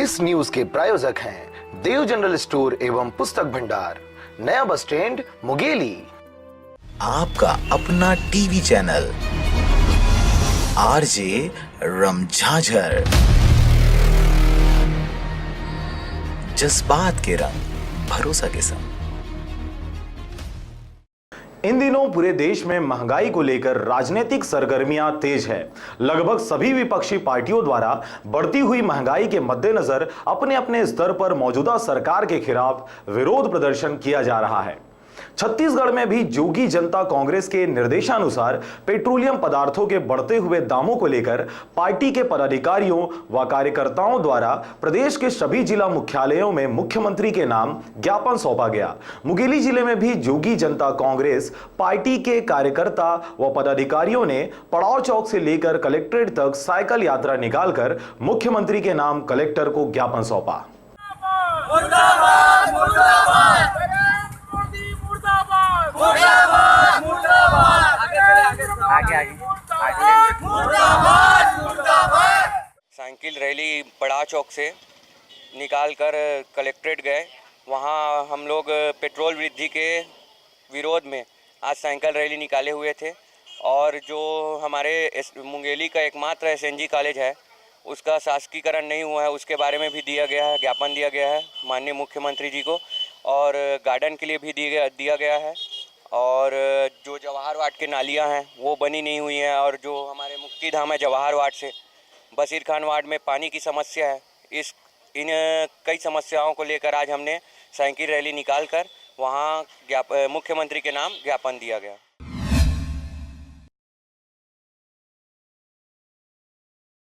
इस न्यूज के प्रायोजक हैं देव जनरल स्टोर एवं पुस्तक भंडार, नया बस स्टैंड, मुंगेली। आपका अपना टीवी चैनल आरजे रमझाझर, जज्बात के रंग, भरोसा के संग। इन दिनों पूरे देश में महंगाई को लेकर राजनीतिक सरगर्मियां तेज है। लगभग सभी विपक्षी पार्टियों द्वारा बढ़ती हुई महंगाई के मद्देनजर अपने अपने स्तर पर मौजूदा सरकार के खिलाफ विरोध प्रदर्शन किया जा रहा है। छत्तीसगढ़ में भी जोगी जनता कांग्रेस के निर्देशानुसार पेट्रोलियम पदार्थों के बढ़ते हुए दामों को लेकर पार्टी के पदाधिकारियों व कार्यकर्ताओं द्वारा प्रदेश के सभी जिला मुख्यालयों में मुख्यमंत्री के नाम ज्ञापन सौंपा गया। मुंगेली जिले में भी जोगी जनता कांग्रेस पार्टी के कार्यकर्ता व पदाधिकारियों ने पड़ाव चौक से लेकर कलेक्ट्रेट तक साइकिल यात्रा निकालकर मुख्यमंत्री के नाम कलेक्टर को ज्ञापन सौंपा। साइकिल रैली पड़ाव चौक से निकालकर कलेक्ट्रेट गए। वहाँ हम लोग पेट्रोल वृद्धि के विरोध में आज साइकिल रैली निकाले हुए थे और जो हमारे मुंगेली का एकमात्र एसएनजी कॉलेज है उसका शासकीकरण नहीं हुआ है, उसके बारे में भी दिया गया है, ज्ञापन दिया गया है माननीय मुख्यमंत्री जी को, और गार्डन के लिए भी दिया गया है। और जो जवाहर वार्ड के नालियां हैं वो बनी नहीं हुई हैं, और जो हमारे मुक्ति धाम है जवाहर वार्ड से बशीर खान वार्ड में पानी की समस्या है। इन कई समस्याओं को लेकर आज हमने साइकिल रैली निकालकर वहाँ मुख्यमंत्री के नाम ज्ञापन दिया गया।